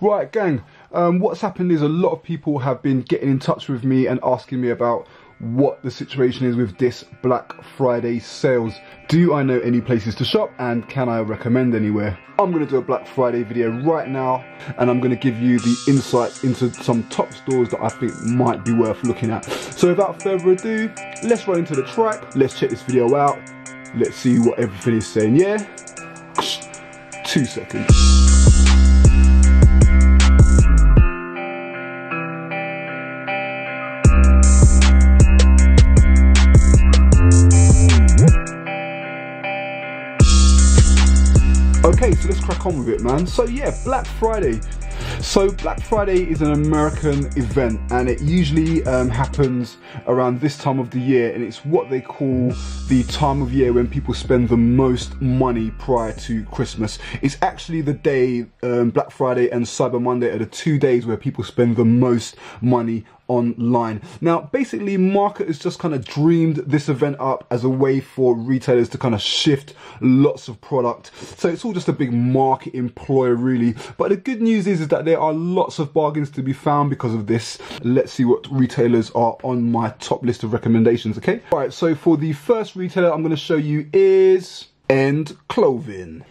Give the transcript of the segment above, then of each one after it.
Right, gang, what's happened is a lot of people have been getting in touch with me and asking me about what the situation is with this Black Friday sales. Do I know any places to shop and can I recommend anywhere? I'm going to do a Black Friday video right now and I'm going to give you the insights into some top stores that I think might be worth looking at. So without further ado, let's run into the track, let's check this video out, let's see what everything is saying, yeah? 2 seconds. Okay, so let's crack on with it, man. So yeah, Black Friday. So Black Friday is an American event and it usually happens around this time of the year, and it's what they call the time of year when people spend the most money prior to Christmas. It's actually the day, Black Friday and Cyber Monday are the 2 days where people spend the most money online. Now basically marketers just kind of dreamed this event up as a way for retailers to kind of shift lots of product, so it's all just a big marketing ploy really. But the good news is that there are lots of bargains to be found because of this. Let's see what retailers are on my top list of recommendations. Okay, all right, so for the first retailer I'm going to show you is Enjiy Clothing.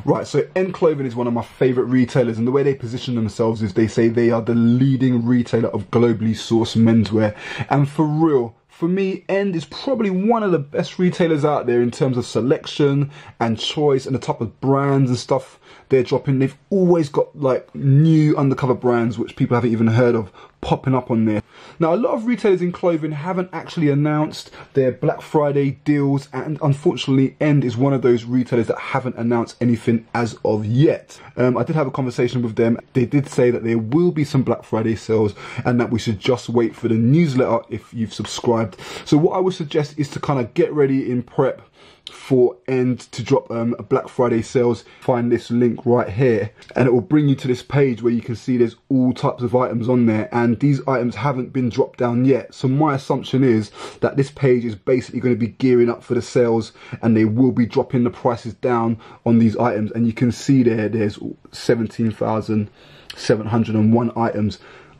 Right, so Enjiy Clothing is one of my favourite retailers, and the way they position themselves is they say they are the leading retailer of globally sourced menswear. And for real, for me, Enjiy is probably one of the best retailers out there in terms of selection and choice and the type of brands and stuff they're dropping. They've always got like new undercover brands which people haven't even heard of popping up on there. Now a lot of retailers in clothing haven't actually announced their Black Friday deals, and unfortunately Enjiy is one of those retailers that haven't announced anything as of yet. I did have a conversation with them. They did say that there will be some Black Friday sales and that we should just wait for the newsletter if you've subscribed. So what I would suggest is to kind of get ready in prep for Enjiy to drop a Black Friday sales. Find this link right here and it will bring you to this page where you can see there's all types of items on there, and these items haven't been dropped down yet. So my assumption is that this page is basically going to be gearing up for the sales and they will be dropping the prices down on these items. And you can see there's 17,701 items.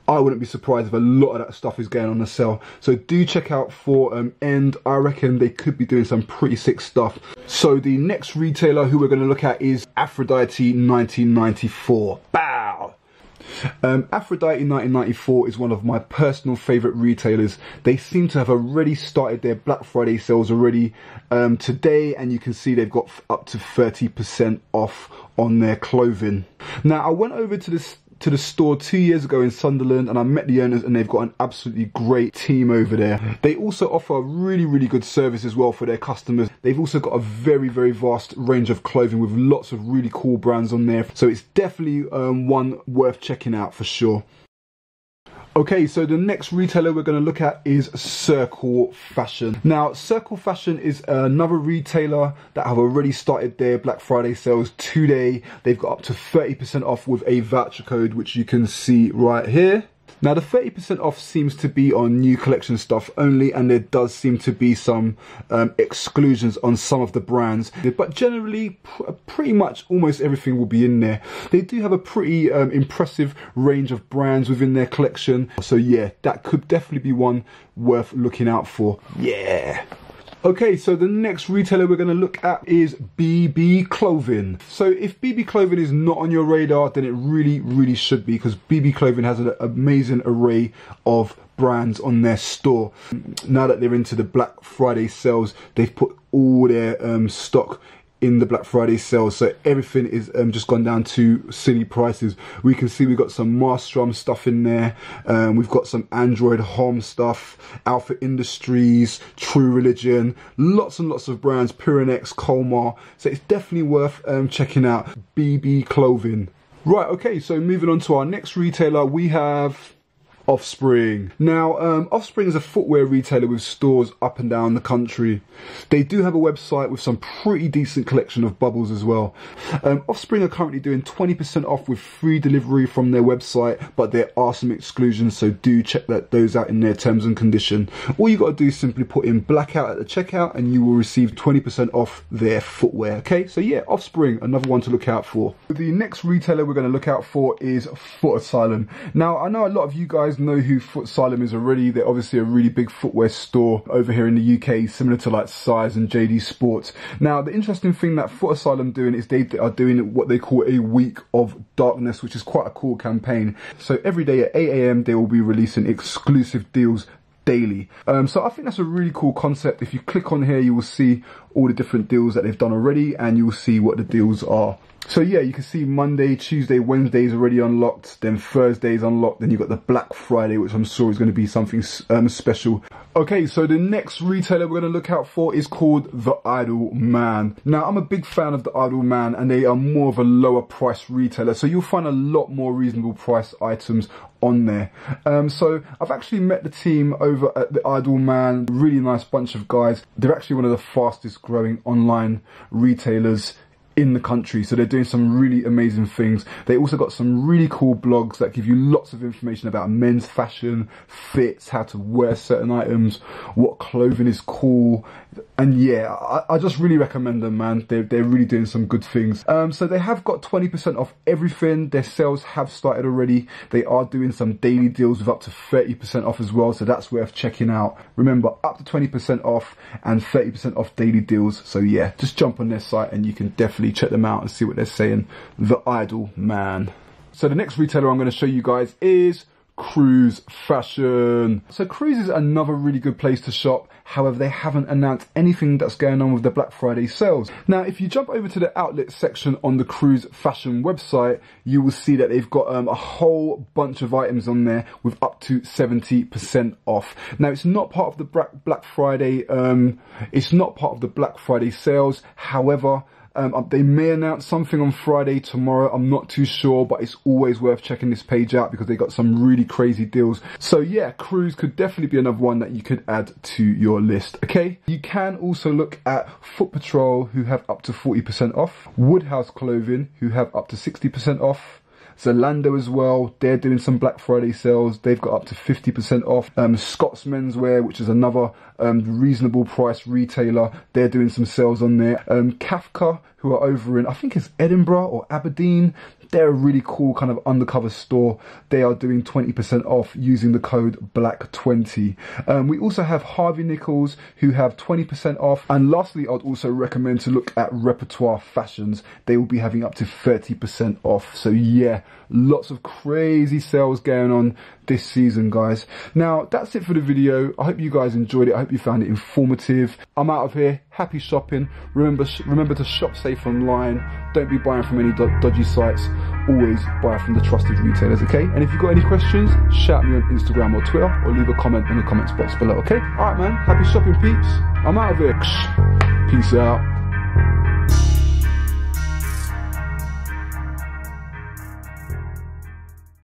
I wouldn't be surprised if a lot of that stuff is going on the sale. So do check out for Enjiy. I reckon they could be doing some pretty sick stuff. So the next retailer who we're going to look at is Aphrodite 1994. Bow! Aphrodite 1994 is one of my personal favourite retailers. They seem to have already started their Black Friday sales already today, and you can see they've got up to 30% off on their clothing. Now I went over to the store 2 years ago in Sunderland and I met the owners, and they've got an absolutely great team over there. They also offer really good service as well for their customers. They've also got a very vast range of clothing with lots of really cool brands on there, so it's definitely one worth checking out for sure. Okay, so the next retailer we're going to look at is Cruz Fashion. Now, Cruz Fashion is another retailer that have already started their Black Friday sales today. They've got up to 30% off with a voucher code, which you can see right here. Now the 30% off seems to be on new collection stuff only, and there does seem to be some exclusions on some of the brands, but generally pretty much almost everything will be in there. They do have a pretty impressive range of brands within their collection, so yeah, that could definitely be one worth looking out for. Yeah. Okay, so the next retailer we're going to look at is BB Clothing. So if BB Clothing is not on your radar, then it really should be, because BB Clothing has an amazing array of brands on their store. Now that they're into the Black Friday sales, they've put all their stock in the Black Friday sales, so everything is just gone down to silly prices. We can see we've got some Marstrom stuff in there, we've got some Android Home stuff, Alpha Industries, True Religion, lots and lots of brands, Pyrenex, Colmar, so it's definitely worth checking out BB Clothing. Right, okay, so moving on to our next retailer, we have Offspring. Now, Offspring is a footwear retailer with stores up and down the country. They do have a website with some pretty decent collection of bubbles as well. Offspring are currently doing 20% off with free delivery from their website, but there are some exclusions, so do check those out in their terms and condition. All you got to do is simply put in blackout at the checkout and you will receive 20% off their footwear. Okay, so yeah, Offspring, another one to look out for. The next retailer we're going to look out for is Asylum. Now, I know a lot of you guys know who Asylum is already. They're obviously a really big footwear store over here in the UK, similar to like Size and JD Sports. Now, the interesting thing that Asylum doing is they are doing what they call a week of darkness, which is quite a cool campaign. So every day at 8 AM they will be releasing exclusive deals daily. So I think that's a really cool concept. If you click on here, you will see all the different deals that they've done already, and you will see what the deals are. So yeah, you can see Monday, Tuesday, Wednesday is already unlocked, then Thursday is unlocked, then you've got the Black Friday, which I'm sure is going to be something special. Okay, so the next retailer we're going to look out for is called TheIdolMan. Now, I'm a big fan of TheIdolMan, and they are more of a lower price retailer, so you'll find a lot more reasonable price items on there. So I've actually met the team over at TheIdolMan, really nice bunch of guys. They're actually one of the fastest growing online retailers in the country, so they're doing some really amazing things. They also got some really cool blogs that give you lots of information about men's fashion, fits, how to wear certain items, what clothing is cool, and yeah, I just really recommend them, man. They're really doing some good things. So they have got 20% off everything. Their sales have started already. They are doing some daily deals with up to 30% off as well, so that's worth checking out. Remember, up to 20% off and 30% off daily deals. So yeah, just jump on their site and you can definitely check them out and see what they're saying. TheIdolMan. So the next retailer I'm going to show you guys is Cruz Fashion. So Cruz is another really good place to shop. However, they haven't announced anything that's going on with the Black Friday sales. Now, if you jump over to the outlet section on the Cruz Fashion website, you will see that they've got a whole bunch of items on there with up to 70% off. Now, it's not part of the Black Friday. It's not part of the Black Friday sales. However, they may announce something on Friday, tomorrow, I'm not too sure, but it's always worth checking this page out because they got some really crazy deals. So yeah, Cruz could definitely be another one that you could add to your list, okay? You can also look at Foot Patrol, who have up to 40% off, Woodhouse Clothing, who have up to 60% off, Zalando as well, they're doing some Black Friday sales, they've got up to 50% off. Scott's Menswear, which is another reasonable price retailer, they're doing some sales on there. Kafka, who are over in, I think it's Edinburgh or Aberdeen, they're a really cool kind of undercover store. They are doing 20% off using the code BLACK20. We also have Harvey Nichols, who have 20% off. And lastly, I'd also recommend to look at Repertoire Fashions. They will be having up to 30% off. So yeah, lots of crazy sales going on this season, guys. Now, that's it for the video. I hope you guys enjoyed it. I hope you found it informative. I'm out of here. Happy shopping. Remember to shop safe online. Don't be buying from any dodgy sites. Always buy from the trusted retailers, okay? And if you've got any questions, shout me on Instagram or Twitter, or leave a comment in the comments box below, okay? Alright, man. Happy shopping, peeps. I'm out of here. Peace out.